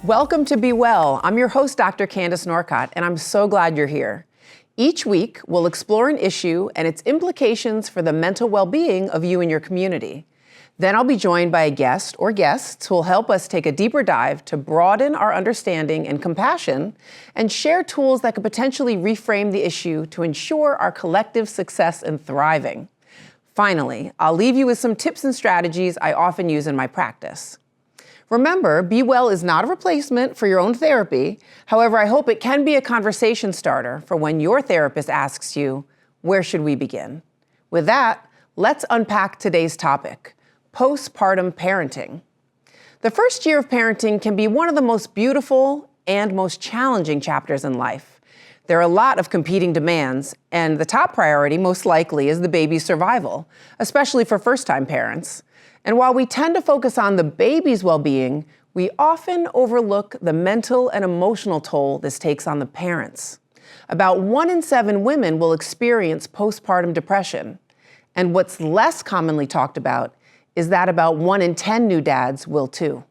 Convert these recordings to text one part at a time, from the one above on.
Welcome to Be Well. I'm your host, Dr. Candace Norcott, and I'm so glad you're here. Each week, we'll explore an issue and its implications for the mental well-being of you and your community. Then I'll be joined by a guest or guests who will help us take a deeper dive to broaden our understanding and compassion and share tools that could potentially reframe the issue to ensure our collective success and thriving. Finally, I'll leave you with some tips and strategies I often use in my practice. Remember, Be Well is not a replacement for your own therapy. However, I hope it can be a conversation starter for when your therapist asks you, where should we begin? With that, let's unpack today's topic, postpartum parenting. The first year of parenting can be one of the most beautiful and most challenging chapters in life. There are a lot of competing demands, and the top priority most likely is the baby's survival, especially for first-time parents. And while we tend to focus on the baby's well-being, we often overlook the mental and emotional toll this takes on the parents. About 1 in 7 women will experience postpartum depression. And what's less commonly talked about is that about 1 in 10 new dads will too.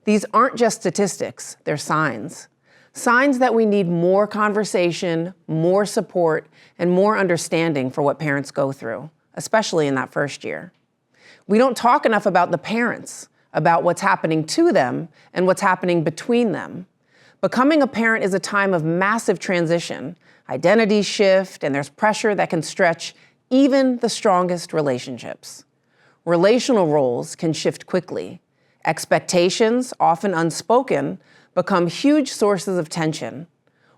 These aren't just statistics, they're signs. Signs that we need more conversation, more support, and more understanding for what parents go through, especially in that first year. We don't talk enough about the parents, about what's happening to them and what's happening between them. Becoming a parent is a time of massive transition. Identities shift, and there's pressure that can stretch even the strongest relationships. Relational roles can shift quickly. Expectations, often unspoken, become huge sources of tension.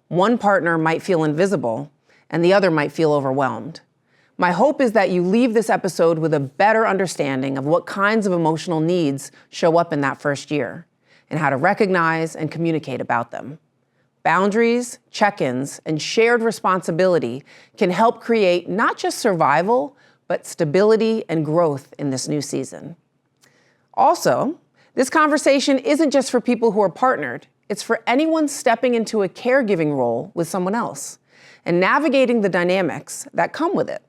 One partner might feel invisible, and the other might feel overwhelmed. My hope is that you leave this episode with a better understanding of what kinds of emotional needs show up in that first year and how to recognize and communicate about them. Boundaries, check-ins, and shared responsibility can help create not just survival, but stability and growth in this new season. Also, this conversation isn't just for people who are partnered. It's for anyone stepping into a caregiving role with someone else and navigating the dynamics that come with it.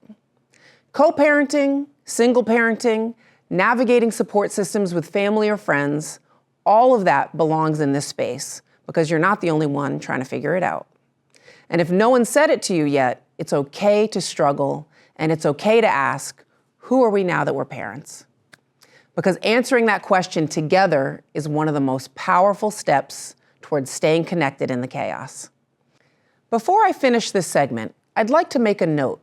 Co-parenting, single parenting, navigating support systems with family or friends, all of that belongs in this space because you're not the only one trying to figure it out. And if no one said it to you yet, it's okay to struggle and it's okay to ask, who are we now that we're parents? Because answering that question together is one of the most powerful steps towards staying connected in the chaos. Before I finish this segment, I'd like to make a note.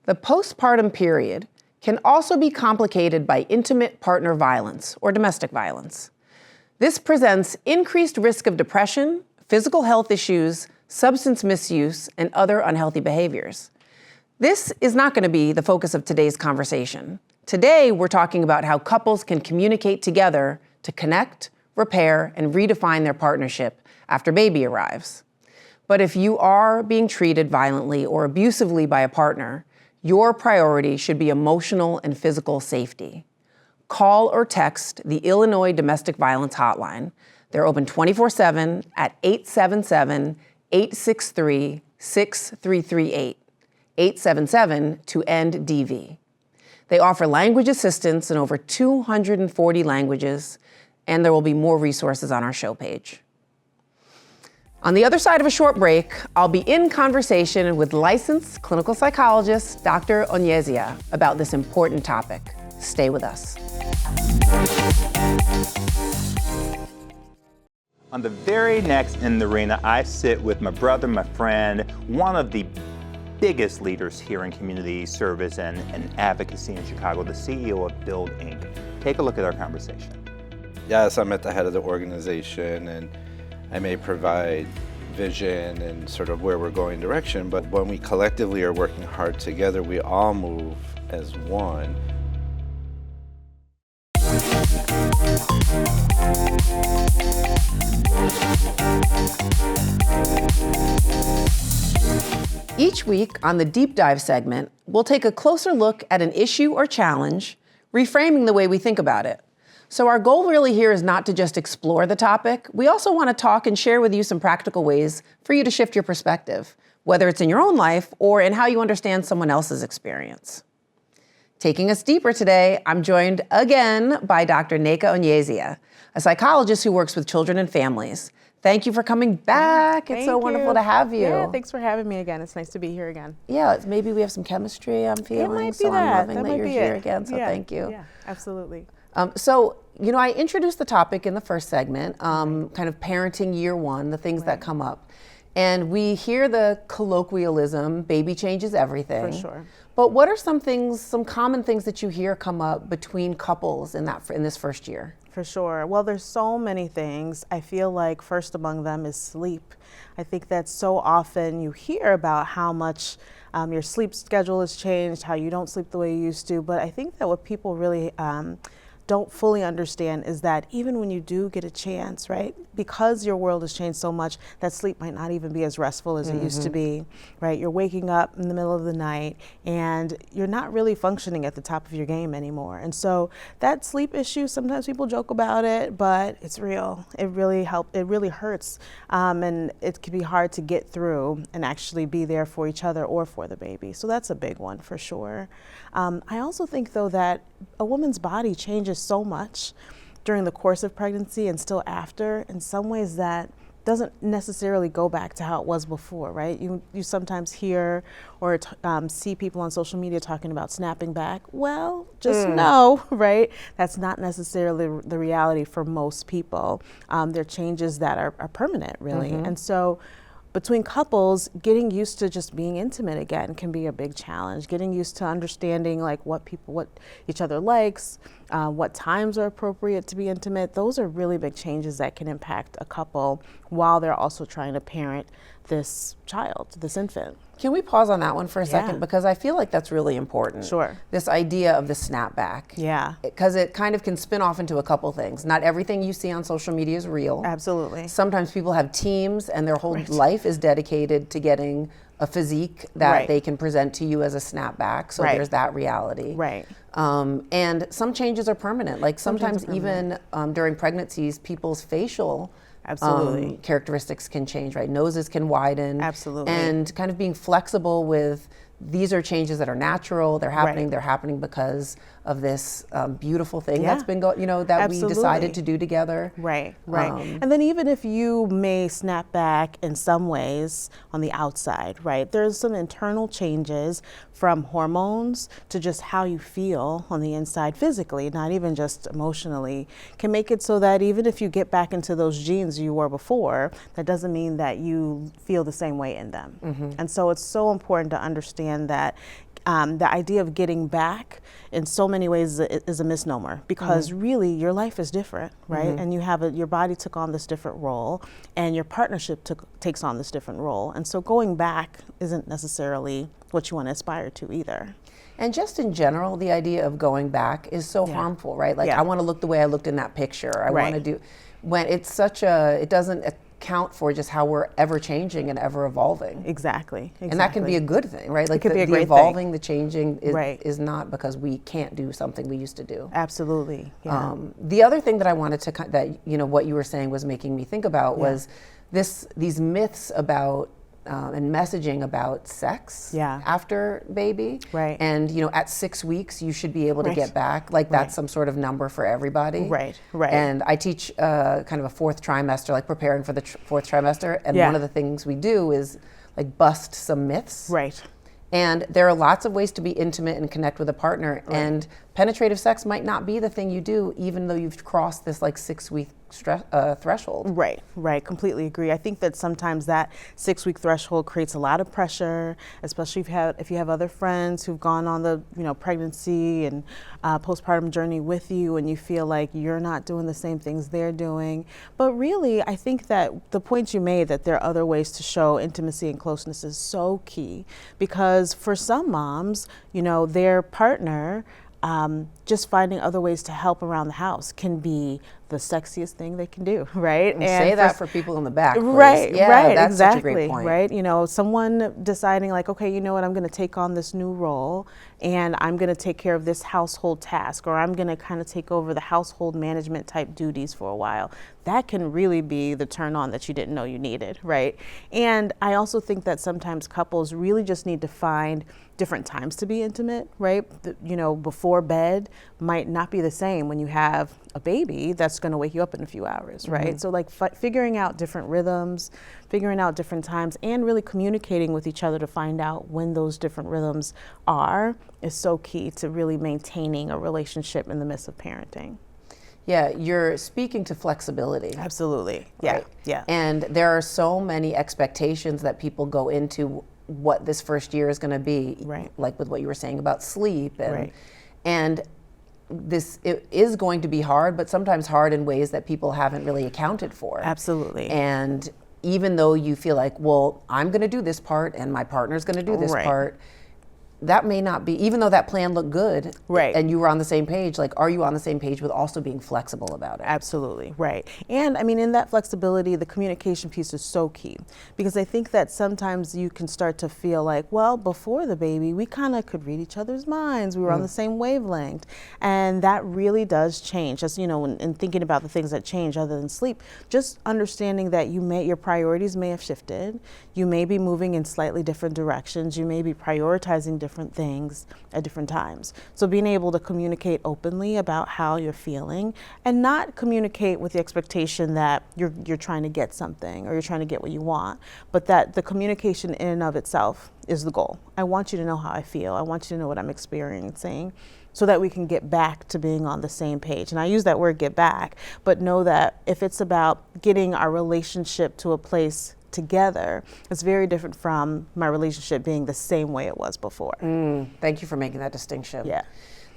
The postpartum period can also be complicated by intimate partner violence or domestic violence. This presents increased risk of depression, physical health issues, substance misuse, and other unhealthy behaviors. This is not going to be the focus of today's conversation. Today, we're talking about how couples can communicate together to connect, repair, and redefine their partnership after baby arrives. But if you are being treated violently or abusively by a partner, your priority should be emotional and physical safety. Call or text the Illinois Domestic Violence Hotline. They're open 24/7 at 877-863-6338, 877-to-end-DV. They offer language assistance in over 240 languages, and there will be more resources on our show page. On the other side of a short break, I'll be in conversation with licensed clinical psychologist Dr. Onyezia about this important topic. Stay with us. On the very next in the arena, I sit with my brother, my friend, one of the biggest leaders here in community service and advocacy in Chicago, the CEO of Build Inc. Take a look at our conversation. Yes, I'm at the head of the organization and I may provide vision and sort of where we're going direction, but when we collectively are working hard together, we all move as one. Each week on the Deep Dive segment, we'll take a closer look at an issue or challenge, reframing the way we think about it. So our goal really here is not to just explore the topic. We also want to talk and share with you some practical ways for you to shift your perspective, whether it's in your own life or in how you understand someone else's experience. Taking us deeper today, I'm joined again by Dr. Nneka Onyezia, a psychologist who works with children and families. Thank you for coming back. It's so wonderful to have you. Yeah, thanks for having me again. It's nice to be here again. Yeah, maybe we have some chemistry, I'm feeling. It might be so that. I'm loving that that might you're be here it. again, so thank you. Yeah, absolutely. So, I introduced the topic in the first segment, kind of parenting year one, the things that come up. And we hear the colloquialism, baby changes everything. For sure. But what are some common things that you hear come up between couples in this first year? For sure. Well, there's so many things. I feel like first among them is sleep. I think that so often you hear about how much your sleep schedule has changed, how you don't sleep the way you used to. But I think that what people really don't fully understand is that even when you do get a chance, right, because your world has changed so much, that sleep might not even be as restful as it used to be, right? You're waking up in the middle of the night and you're not really functioning at the top of your game anymore. And so that sleep issue, sometimes people joke about it, but it's real. It really hurts. And it can be hard to get through and actually be there for each other or for the baby. So that's a big one for sure. I also think though that a woman's body changes so much during the course of pregnancy and still after, in some ways that doesn't necessarily go back to how it was before, right? You sometimes hear or see people on social media talking about snapping back. Well, just know, right? That's not necessarily the reality for most people. They're changes that are permanent, really. And so between couples, getting used to just being intimate again can be a big challenge. Getting used to understanding like what each other likes, what times are appropriate to be intimate. Those are really big changes that can impact a couple while they're also trying to parent this child, this infant. Can we pause on that one for a second? Yeah. Because I feel like that's really important. Sure. This idea of the snapback. Yeah. Because it kind of can spin off into a couple things. Not everything you see on social media is real. Absolutely. Sometimes people have teams and their whole life is dedicated to getting a physique that they can present to you as a snapback. So there's that reality. Right. And some changes are permanent. Like sometimes even during pregnancies, people's facial characteristics can change, right? Noses can widen. Absolutely. And kind of being flexible with these are changes that are natural. They're happening. They're happening because of this beautiful thing that's been that we decided to do together. Right. And then even if you may snap back in some ways on the outside, right? There's some internal changes from hormones to just how you feel on the inside physically, not even just emotionally, can make it so that even if you get back into those jeans you were before, that doesn't mean that you feel the same way in them. And so it's so important to understand that the idea of getting back in so many ways is a misnomer, because really your life is different, right? And you have your body took on this different role and your partnership takes on this different role. And so going back isn't necessarily what you want to aspire to either. And just in general, the idea of going back is so harmful, right? Like I want to look the way I looked in that picture. I want to do, when it's it doesn't account for just how we're ever changing and ever evolving. Exactly. And that can be a good thing, right? Like it could be a great evolving, thing. the changing is not because we can't do something we used to do. Absolutely. Yeah. The other thing that I wanted to, what you were saying was making me think about was these myths about and messaging about sex after baby. Right. And, at 6 weeks, you should be able to get back. Like that's some sort of number for everybody. Right. And I teach kind of a fourth trimester, like preparing for the fourth trimester. And one of the things we do is like bust some myths. Right. And there are lots of ways to be intimate and connect with a partner. And penetrative sex might not be the thing you do, even though you've crossed this like 6 week threshold. Right, completely agree. I think that sometimes that 6 week threshold creates a lot of pressure, especially if you have other friends who've gone on the pregnancy and postpartum journey with you, and you feel like you're not doing the same things they're doing. But really, I think that the point you made that there are other ways to show intimacy and closeness is so key, because for some moms, their partner just finding other ways to help around the house can be the sexiest thing they can do, right? And say that for people in the back, please. Right, yeah, right, that's exactly, such a great point. right? You know, someone deciding like, okay, you know what, I'm going to take on this new role and I'm going to take care of this household task, or I'm going to kind of take over the household management type duties for a while. That can really be the turn on that you didn't know you needed, right? And I also think that sometimes couples really just need to find different times to be intimate, right? You know, before bed might not be the same when you have a baby that's going to wake you up in a few hours, right? So like figuring out different rhythms, figuring out different times, and really communicating with each other to find out when those different rhythms are is so key to really maintaining a relationship in the midst of parenting. Yeah, you're speaking to flexibility. Absolutely. Yeah. Right? Yeah. And there are so many expectations that people go into what this first year is going to be, Right. like with what you were saying about sleep, and Right. and it is going to be hard, but sometimes hard in ways that people haven't really accounted for. Absolutely. And even though you feel like, well, I'm going to do this part and my partner's going to do this Right. part, that may not be, even though that plan looked good, Right. and you were on the same page, like, are you on the same page with also being flexible about it? Absolutely, right. And I mean, in that flexibility, the communication piece is so key, because I think that sometimes you can start to feel like, well, before the baby, we kind of could read each other's minds. We were on the same wavelength. And that really does change. Just, you know, in thinking about the things that change other than sleep, just understanding that your priorities may have shifted. You may be moving in slightly different directions. You may be prioritizing different things at different times. So being able to communicate openly about how you're feeling, and not communicate with the expectation that you're trying to get something or you're trying to get what you want, but that the communication in and of itself is the goal. I want you to know how I feel. I want you to know what I'm experiencing, so that we can get back to being on the same page. And I use that word get back, but know that if it's about getting our relationship to a place together, it's very different from my relationship being the same way it was before. Thank you for making that distinction. Yeah.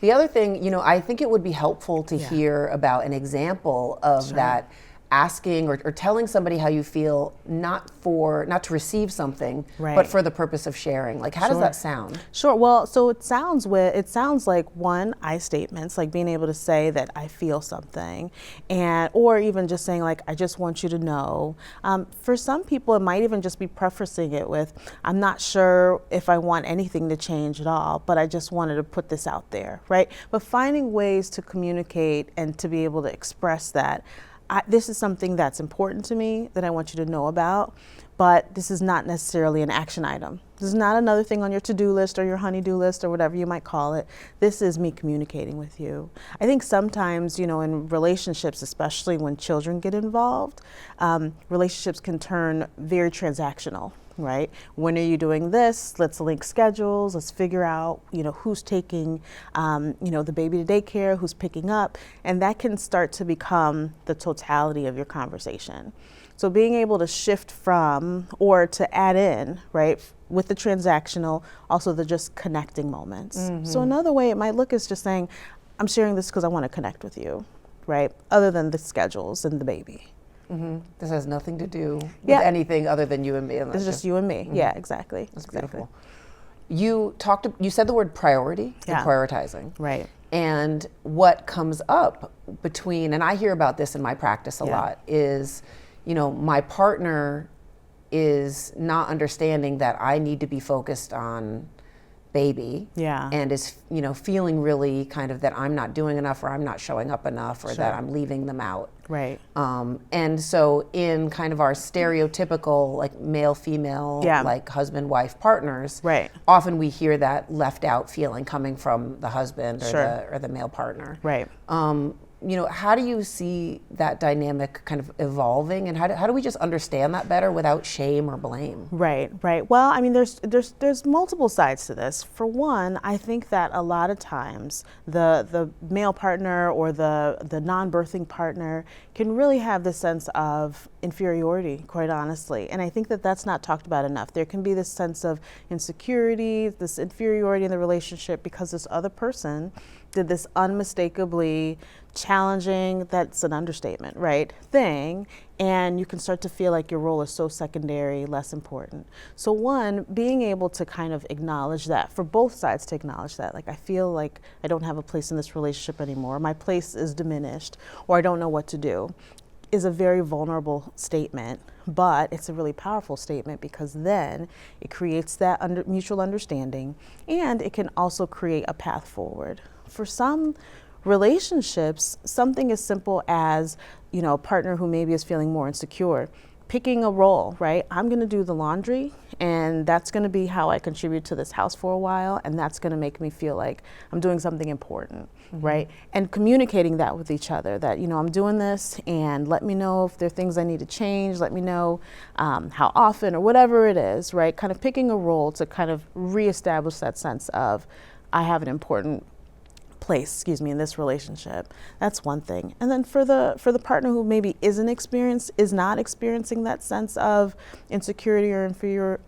The other thing, you know, I think it would be helpful to Yeah. hear about an example of Sure. that, asking or telling somebody how you feel, not to receive something, Right. but for the purpose of sharing. Like, how does Sure. that sound? Sure. Well, so it sounds like, one, I statements, like being able to say that I feel something, or even just saying like, I just want you to know. For some people, it might even just be prefacing it with, I'm not sure if I want anything to change at all, but I just wanted to put this out there, right? But finding ways to communicate and to be able to express that this is something that's important to me that I want you to know about, but this is not necessarily an action item. This is not another thing on your to-do list or your honey-do list or whatever you might call it. This is me communicating with you. I think sometimes, you know, in relationships, especially when children get involved, relationships can turn very transactional. Right? When are you doing this? Let's link schedules. Let's figure out, you know, who's taking, the baby to daycare, who's picking up, and that can start to become the totality of your conversation. So being able to shift from, or to add in, right, with the transactional, also the just connecting moments. So another way it might look is just saying, I'm sharing this because I want to connect with you, right? Other than the schedules and the baby. This has nothing to do with Yeah. anything other than you and me. It's just you and me. Yeah, exactly. That's exactly. beautiful. You said the word priority and Yeah. prioritizing. Right. And what comes up between, and I hear about this in my practice a Yeah. lot, is, you know, my partner is not understanding that I need to be focused on baby. Yeah. And is, you know, feeling really kind of that I'm not doing enough, or I'm not showing up enough, or Sure. that I'm leaving them out. Right. And so in kind of our stereotypical, like, male-female, Yeah. like husband-wife partners, Right. often we hear that left out feeling coming from the husband or, Sure. the male partner. Right. You know, how do you see that dynamic kind of evolving, and how do we just understand that better without shame or blame? Right, right. Well, I mean, there's multiple sides to this. For one, I think that a lot of times the male partner or the non-birthing partner can really have this sense of inferiority, quite honestly. And I think that that's not talked about enough. There can be this sense of insecurity, this inferiority in the relationship, because this other person did this unmistakably challenging, that's an understatement, right, thing, and you can start to feel like your role is so secondary, less important. So one, being able to kind of acknowledge that, for both sides to acknowledge that, like I feel like I don't have a place in this relationship anymore, my place is diminished, or I don't know what to do, is a very vulnerable statement, but it's a really powerful statement because then it creates that mutual understanding, and it can also create a path forward. For some relationships, something as simple as, a partner who maybe is feeling more insecure, picking a role, right? I'm gonna do the laundry, and that's gonna be how I contribute to this house for a while, and that's gonna make me feel like I'm doing something important, right? And communicating that with each other, that, I'm doing this, and let me know if there are things I need to change, let me know how often, or whatever it is, right? Kind of picking a role to kind of reestablish that sense of, I have an important place, in this relationship. That's one thing. And then for the partner who maybe is not experiencing that sense of insecurity or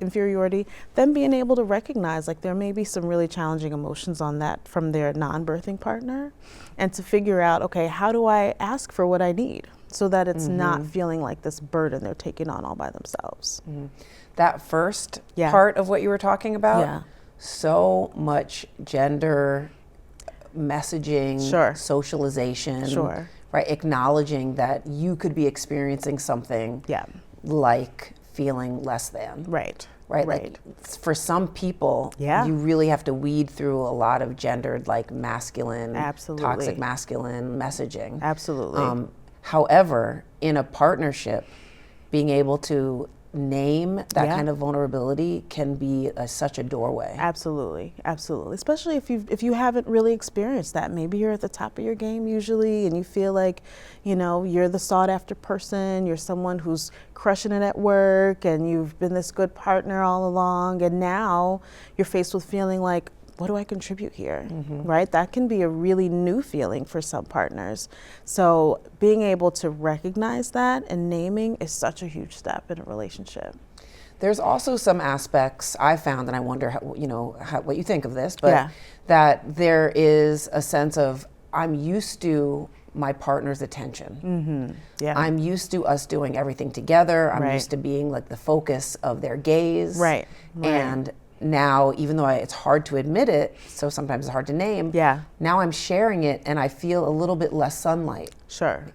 inferiority, then being able to recognize like there may be some really challenging emotions on that from their non-birthing partner, and to figure out, okay, how do I ask for what I need so that it's not feeling like this burden they're taking on all by themselves. That first part of what you were talking about, so much gender messaging, socialization, right? Acknowledging that you could be experiencing something like feeling less than. Right. Like for some people, you really have to weed through a lot of gendered, like masculine, toxic masculine messaging. Absolutely. However, in a partnership, being able to name that kind of vulnerability can be such a doorway. Absolutely, especially if you haven't really experienced that. Maybe you're at the top of your game usually, and you feel like you're the sought after person, you're someone who's crushing it at work, and you've been this good partner all along, and now you're faced with feeling like, what do I contribute here, right? That can be a really new feeling for some partners. So being able to recognize that and naming is such a huge step in a relationship. There's also some aspects I found, and I wonder what you think of this, but that there is a sense of, I'm used to my partner's attention. I'm used to us doing everything together. I'm used to being like the focus of their gaze. And now, even though it's hard to admit it, so sometimes it's hard to name, now I'm sharing it and I feel a little bit less sunlight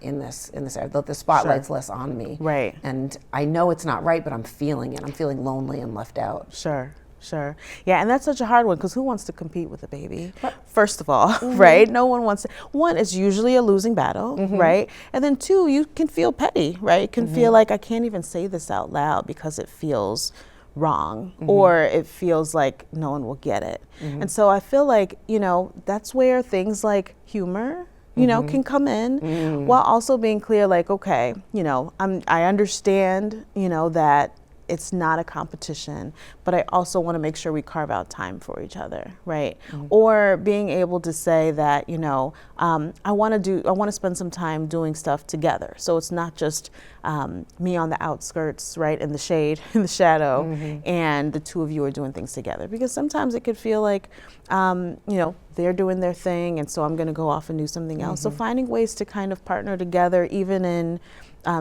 in this area. The spotlight's less on me. And I know it's not right, but I'm feeling it. I'm feeling lonely and left out. Yeah, and that's such a hard one, because who wants to compete with a baby? First of all, right? No one wants to. One, it's usually a losing battle, right? And then two, you can feel petty, right? You can feel like, I can't even say this out loud because it feels wrong, or it feels like no one will get it. And so I feel like, that's where things like humor, can come in, while also being clear, like, okay, I understand, that it's not a competition, but I also want to make sure we carve out time for each other, right? Or being able to say that, I want to spend some time doing stuff together. So it's not just me on the outskirts, right, in the shade, in the shadow, and the two of you are doing things together. Because sometimes it could feel like, they're doing their thing, and so I'm going to go off and do something else. So finding ways to kind of partner together, even in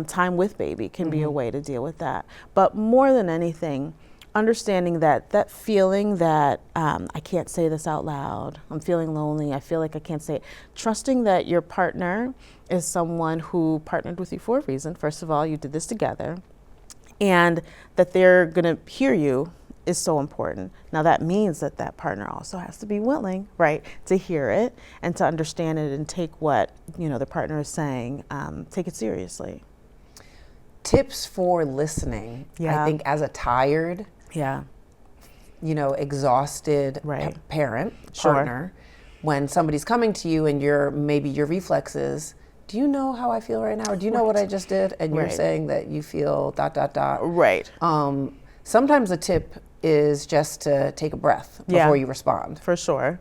time with baby, can be a way to deal with that. But more than anything, understanding that feeling that I can't say this out loud, I'm feeling lonely, I feel like I can't say it. Trusting that your partner is someone who partnered with you for a reason. First of all, you did this together, and that they're gonna hear you is so important. Now that means that partner also has to be willing, right, to hear it and to understand it and take what the partner is saying, take it seriously. Tips for listening. I think as a tired, exhausted parent, partner, when somebody's coming to you and maybe your reflexes, do you know how I feel right now? Or do you know what I just did? And you're saying that you feel ... Sometimes a tip is just to take a breath before you respond. For sure.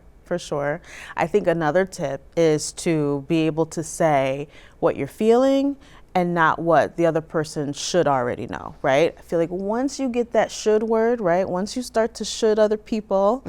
I think another tip is to be able to say what you're feeling and not what the other person should already know, right? I feel like once you get that should word, right? Once you start to should other people,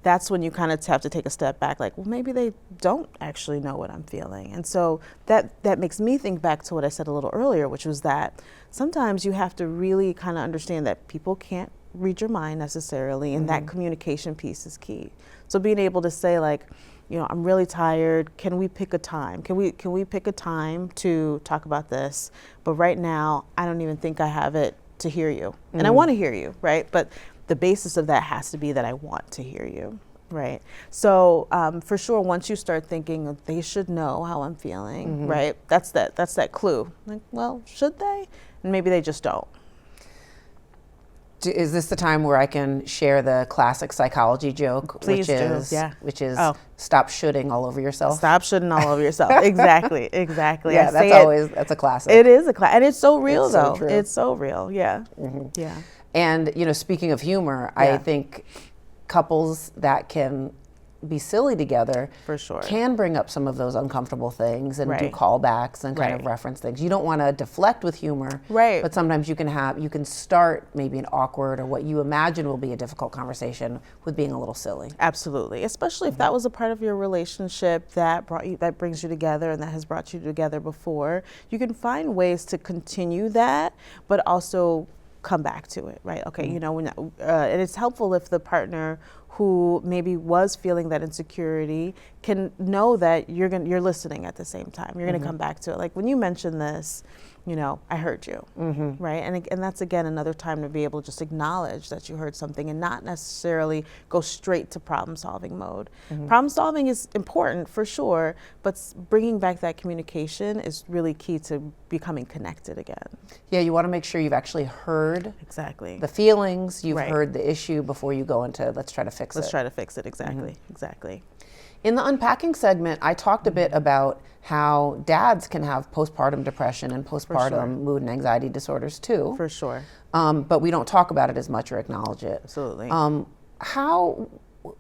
that's when you kind of have to take a step back, like, well, maybe they don't actually know what I'm feeling. And so that makes me think back to what I said a little earlier, which was that sometimes you have to really kind of understand that people can't read your mind necessarily, and that communication piece is key. So being able to say, like, you know, I'm really tired. Can we pick a time? Can we pick a time to talk about this? But right now, I don't even think I have it to hear you. And I want to hear you, right? But the basis of that has to be that I want to hear you, right? So for sure, once you start thinking they should know how I'm feeling, right? That's that clue. Like, well, should they? And maybe they just don't. Is this the time where I can share the classic psychology joke? Please do, yeah. Which is stop shooting all over yourself. Stop shooting all over yourself. Exactly. Yeah, that's a classic. It is a classic, and it's so real It's so though. true. It's so real. Yeah. Yeah. And you know, speaking of humor, Yeah. I think couples that can be silly together For sure. can bring up some of those uncomfortable things and do Right. callbacks and kind of Right. reference things. You don't want to deflect with humor, Right. but sometimes you can start maybe an awkward or what you imagine will be a difficult conversation with being a little silly. Absolutely, especially if that was a part of your relationship that brings you together and that has brought you together before. You can find ways to continue that, but also come back to it, right? Okay, you know, and it's helpful if the partner who maybe was feeling that insecurity can know that you're listening at the same time. You're going to come back to it. Like when you mentioned this, you know, I heard you, right? And that's again another time to be able to just acknowledge that you heard something and not necessarily go straight to problem solving mode. Problem solving is important for sure, but bringing back that communication is really key to becoming connected again. Yeah, you want to make sure you've actually heard Exactly. the feelings, you've Right. heard the issue before you go into let's try to fix Let's it. try to fix it. Exactly. Exactly. In the unpacking segment, I talked a bit about how dads can have postpartum depression and postpartum mood and anxiety disorders too. For sure. But we don't talk about it as much or acknowledge it. Absolutely.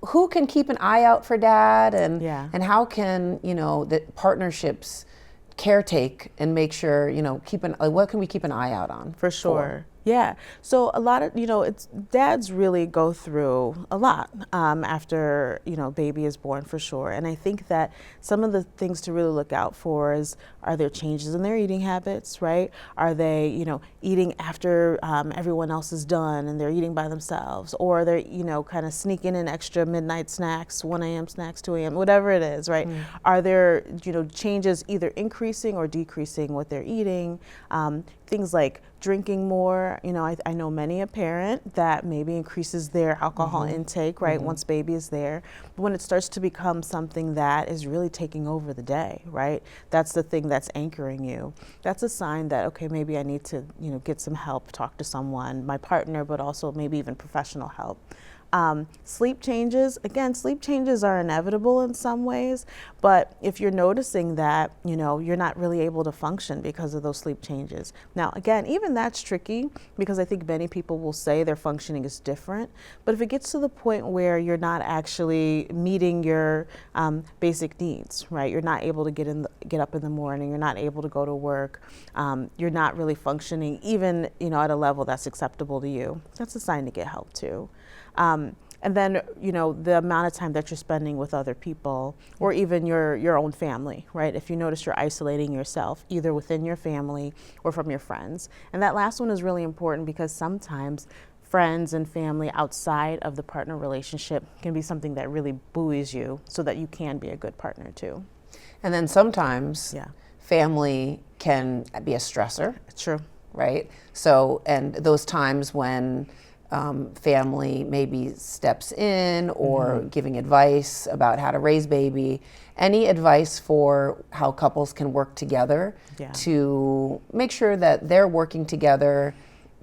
Who can keep an eye out for dad, and Yeah. and how can, you know, that partnerships caretake and make sure, you know, what can we keep an eye out on? For sure. Yeah. So a lot of, you know, dads really go through a lot after, you know, baby is born for sure. And I think that some of the things to really look out for are there changes in their eating habits, right? Are they, you know, eating after everyone else is done and they're eating by themselves? Or they're, you know, kind of sneaking in extra midnight snacks, 1 a.m. snacks, 2 a.m., whatever it is, right? Are there, you know, changes either increasing or decreasing what they're eating? Things like drinking more. You know, I know many a parent that maybe increases their alcohol intake, right, once baby is there. But when it starts to become something that is really taking over the day, right, that's the thing that's anchoring you. That's a sign that, okay, maybe I need to, you know, get some help, talk to someone, my partner, but also maybe even professional help. Sleep changes, again, sleep changes are inevitable in some ways, but if you're noticing that, you know, you're not really able to function because of those sleep changes. Now, again, even that's tricky because I think many people will say their functioning is different, but if it gets to the point where you're not actually meeting your basic needs, right? You're not able to get up in the morning, you're not able to go to work, you're not really functioning even, you know, at a level that's acceptable to you. That's a sign to get help too. And then, you know, the amount of time that you're spending with other people or even your own family, right? If you notice you're isolating yourself, either within your family or from your friends. And that last one is really important because sometimes friends and family outside of the partner relationship can be something that really buoys you so that you can be a good partner too. And then sometimes family can be a stressor. True. Right? So, and those times when family maybe steps in or giving advice about how to raise baby, any advice for how couples can work together to make sure that they're working together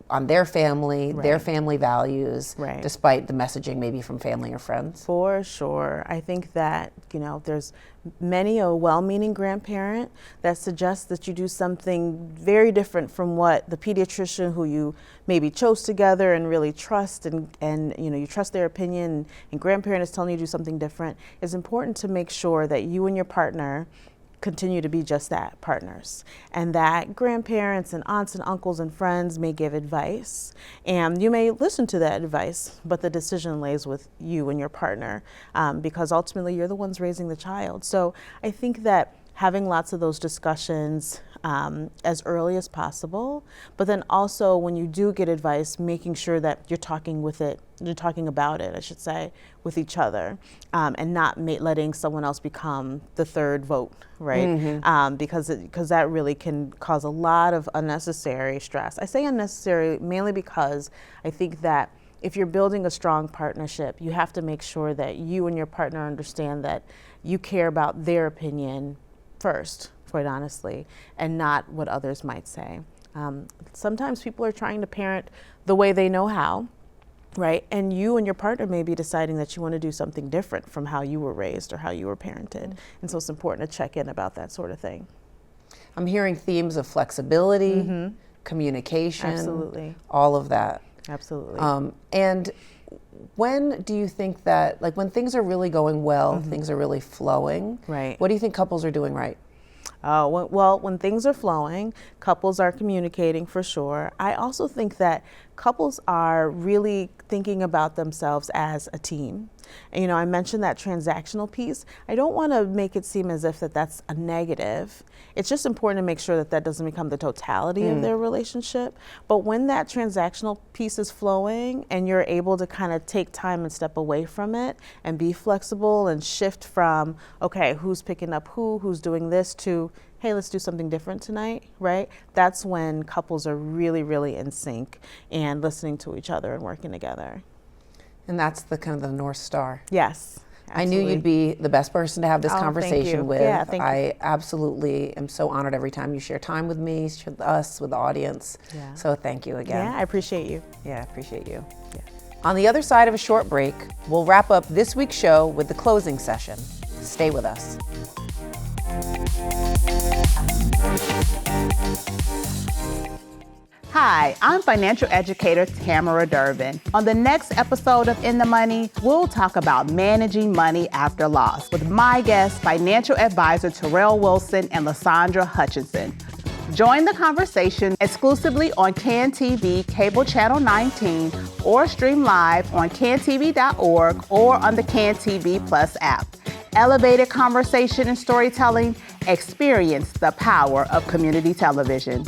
on their family, their family values, despite the messaging maybe from family or friends? For sure. I think that, you know, there's many a well-meaning grandparent that suggests that you do something very different from what the pediatrician who you maybe chose together and really trust and you know, you trust their opinion and grandparent is telling you to do something different. It's important to make sure that you and your partner continue to be just that, partners. And that grandparents and aunts and uncles and friends may give advice, and you may listen to that advice, but the decision lays with you and your partner, because ultimately you're the ones raising the child. So I think that having lots of those discussions as early as possible, but then also when you do get advice, making sure that you're talking about it, I should say, with each other, and not letting someone else become the third vote, right? Because that really can cause a lot of unnecessary stress. I say unnecessary mainly because I think that if you're building a strong partnership, you have to make sure that you and your partner understand that you care about their opinion first, quite honestly, and not what others might say. Sometimes people are trying to parent the way they know how, right? And you and your partner may be deciding that you want to do something different from how you were raised or how you were parented. And so it's important to check in about that sort of thing. I'm hearing themes of flexibility, communication, Absolutely. all of that. Absolutely. And when do you think that, like when things are really going well, things are really flowing, Right. what do you think couples are doing right? Well, when things are flowing, couples are communicating for sure. I also think that couples are really thinking about themselves as a team. And, I mentioned that transactional piece. I don't want to make it seem as if that's a negative. It's just important to make sure that doesn't become the totality of their relationship. But when that transactional piece is flowing and you're able to kind of take time and step away from it and be flexible and shift from, okay, who's picking up who's doing this, to, hey, let's do something different tonight, right? That's when couples are really, really in sync and listening to each other and working together. And that's the kind of the North Star. Yes. I knew you'd be the best person to have this conversation with. Yeah, thank you. I absolutely am so honored every time you share time with me, with us, with the audience. Yeah. So thank you again. Yeah, I appreciate you. Yeah, I appreciate you. Yeah. On the other side of a short break, we'll wrap up this week's show with the closing session. Stay with us. Hi, I'm financial educator Tamara Durbin. On the next episode of In the Money, we'll talk about managing money after loss with my guests, financial advisor Terrell Wilson and Lysandra Hutchinson. Join the conversation exclusively on CAN-TV Cable Channel 19 or stream live on cantv.org or on the CAN-TV Plus app. Elevated conversation and storytelling. Experience the power of community television.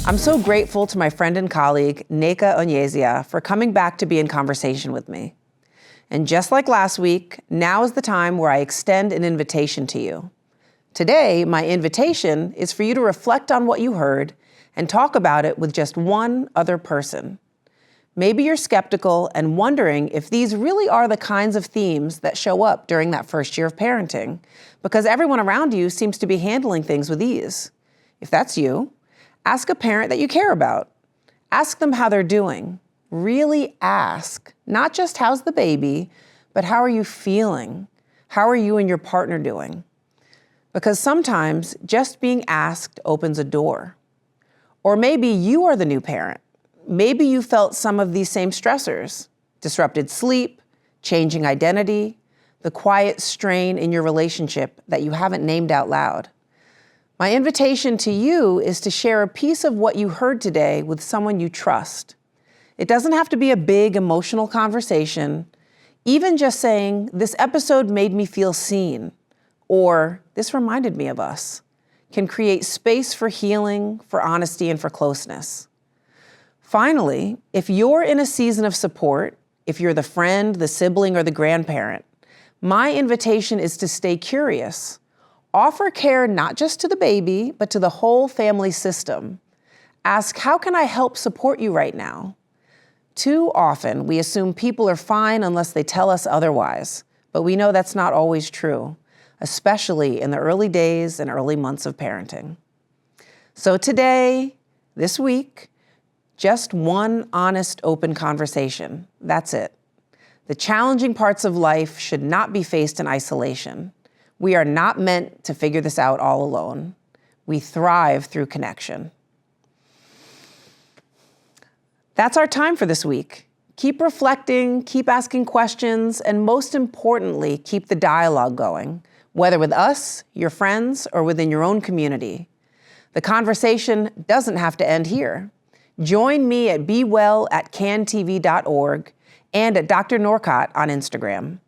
I'm so grateful to my friend and colleague, Nneka Onyezia, for coming back to be in conversation with me. And just like last week, now is the time where I extend an invitation to you. Today, my invitation is for you to reflect on what you heard and talk about it with just one other person. Maybe you're skeptical and wondering if these really are the kinds of themes that show up during that first year of parenting, because everyone around you seems to be handling things with ease. If that's you, ask a parent that you care about. Ask them how they're doing. Really ask, not just how's the baby, but how are you feeling? How are you and your partner doing? Because sometimes just being asked opens a door. Or maybe you are the new parent. Maybe you felt some of these same stressors: disrupted sleep, changing identity, the quiet strain in your relationship that you haven't named out loud. My invitation to you is to share a piece of what you heard today with someone you trust. It doesn't have to be a big emotional conversation. Even just saying, "This episode made me feel seen," or "This reminded me of us," can create space for healing, for honesty, and for closeness. Finally, if you're in a season of support, if you're the friend, the sibling, or the grandparent, my invitation is to stay curious. Offer care not just to the baby, but to the whole family system. Ask, how can I help support you right now? Too often, we assume people are fine unless they tell us otherwise, but we know that's not always true, especially in the early days and early months of parenting. So today, this week, just one honest, open conversation. That's it. The challenging parts of life should not be faced in isolation. We are not meant to figure this out all alone. We thrive through connection. That's our time for this week. Keep reflecting, keep asking questions, and most importantly, keep the dialogue going, whether with us, your friends, or within your own community. The conversation doesn't have to end here. Join me at bewell@cantv.org and at Dr. Norcott on Instagram.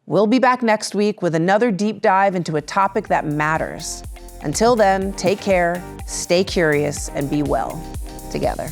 We'll be back next week with another deep dive into a topic that matters. Until then, take care, stay curious, and be well together.